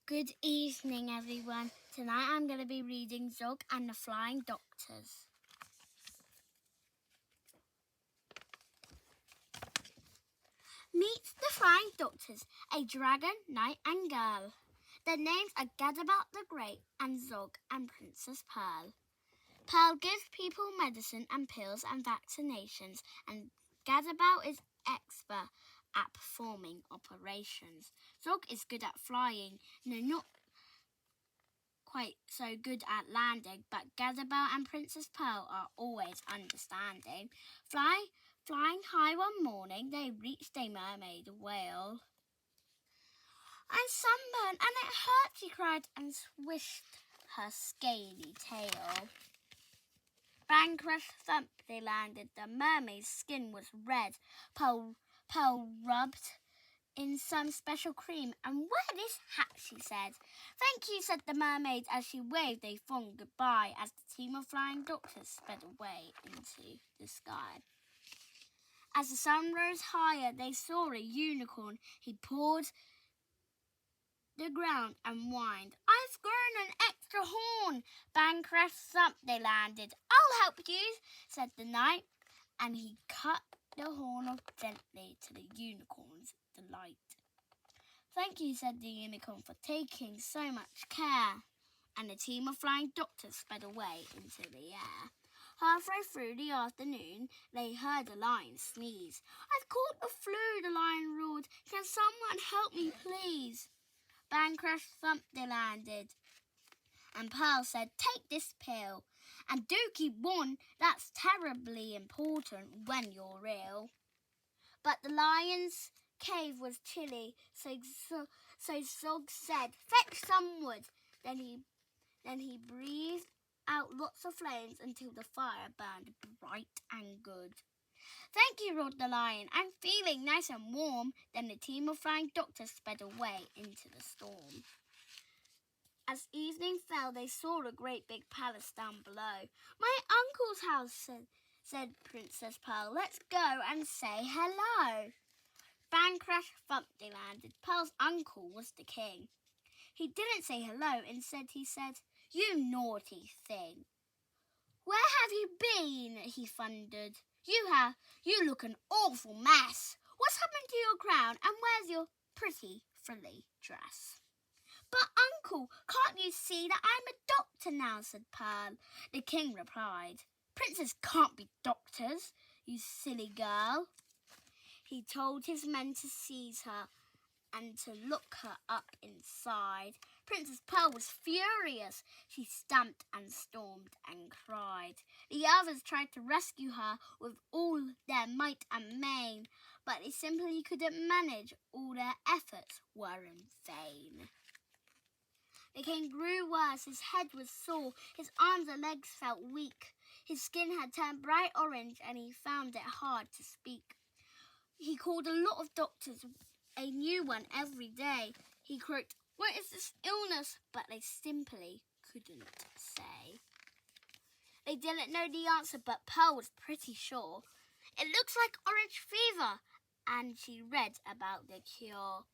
Good evening, everyone. Tonight I'm going to be reading Zog and the Flying Doctors. Meet the Flying Doctors, a dragon, knight and girl. Their names are Gadabout the Great and Zog and Princess Pearl. Pearl gives people medicine and pills and vaccinations, and Gadabout is expert at performing operations. Zog is good at flying, not quite so good at landing, but Gadabout and Princess Pearl are always understanding. Flying high one morning, they reached a mermaid whale. "I'm sunburned and it hurts," she cried, and swished her scaly tail. Bang, crash, thump, they landed. The mermaid's skin was red. Pearl rubbed in some special cream and wear this hat, she said. "Thank you," said the mermaid as she waved a fond goodbye as the team of flying doctors sped away into the sky. As the sun rose higher, they saw a unicorn. He pawed the ground and whined, "I've grown an extra horn." Bang, crash, thump, they landed. "I'll help you," said the knight, and he cut the horn off gently to the unicorn's delight. "Thank you," said the unicorn, "for taking so much care." And the team of flying doctors sped away into the air. Halfway through the afternoon, they heard a lion sneeze. "I've caught the flu," the lion roared. "Can someone help me, please?" Bang, crash, thump, they landed. And Pearl said, "Take this pill. And do keep warm. That's terribly important when you're ill." But the lion's cave was chilly, so Zog said, "Fetch some wood." Then he breathed out lots of flames until the fire burned bright and good. "Thank you," roared the lion. "I'm feeling nice and warm." Then the team of flying doctors sped away into the storm. As evening fell, they saw a great big palace down below. "My uncle's house," said Princess Pearl. "Let's go and say hello." Bang, crash, thump, they landed. Pearl's uncle was the king. He didn't say hello. Instead, he said, "You naughty thing. Where have you been?" he thundered. You look an awful mess. What's happened to your crown, and where's your pretty frilly dress?" "But, Uncle, can't you see that I'm a doctor now?" said Pearl. The king replied, "Princes can't be doctors, you silly girl." He told his men to seize her and to look her up inside. Princess Pearl was furious. She stamped and stormed and cried. The others tried to rescue her with all their might and main, but they simply couldn't manage. All their efforts were in vain. The king grew worse. His head was sore. His arms and legs felt weak. His skin had turned bright orange, and he found it hard to speak. He called a lot of doctors, a new one every day. He croaked, "What is this illness?" But they simply couldn't say. They didn't know the answer, but Pearl was pretty sure. "It looks like orange fever," and she read about the cure.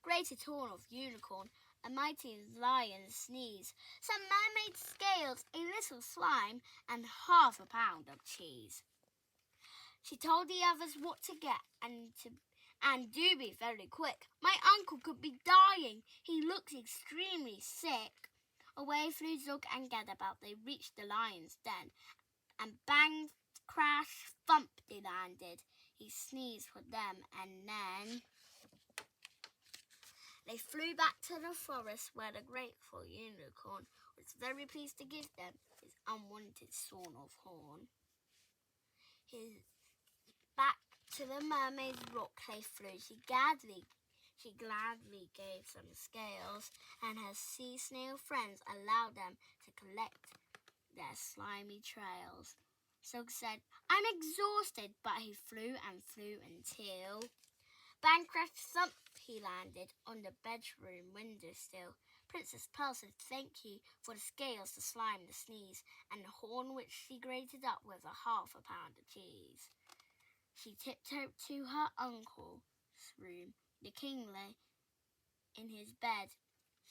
Great horn of unicorn, a mighty lion's sneeze, some mermaid scales, a little slime, and 1/2 pound of cheese. She told the others what to get and do be very quick. "My uncle could be dying. He looks extremely sick." Away flew Zog and Gadabout. They reached the lion's den, and bang, crash, thump, they landed. He sneezed for them, and then they flew back to the forest where the grateful unicorn was very pleased to give them his unwanted sort of horn. Back to the mermaid's rock they flew. She gladly gave some scales, and her sea snail friends allowed them to collect their slimy trails. Zog said, "I'm exhausted," but he flew and flew until bang, crash, thump, he landed on the bedroom windowsill. Princess Pearl said thank you for the scales, the slime, the sneeze, and the horn which she grated up with 1/2 pound of cheese. She tiptoed to her uncle's room. The king lay in his bed.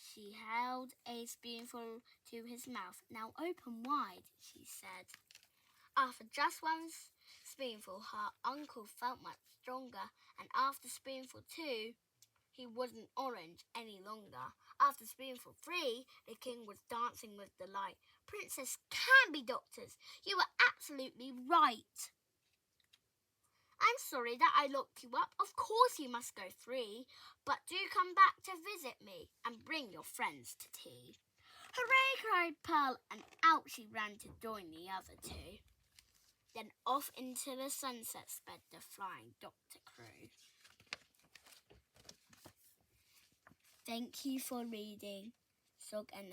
She held a spoonful to his mouth. "Now open wide," she said. After just one spoonful, her uncle felt much stronger, and after spoonful 2, he wasn't orange any longer. After spoonful 3, the king was dancing with delight. "Princess can be doctors. You were absolutely right. I'm sorry that I locked you up. Of course you must go free, but do come back to visit me and bring your friends to tea." "Hooray!" cried Pearl, and out she ran to join the other 2. Then off into the sunset sped the Flying Doctor crew. Thank you for reading Zog and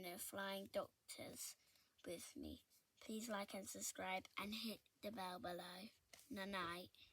the Flying Doctors with me. Please like and subscribe and hit the bell below. Night.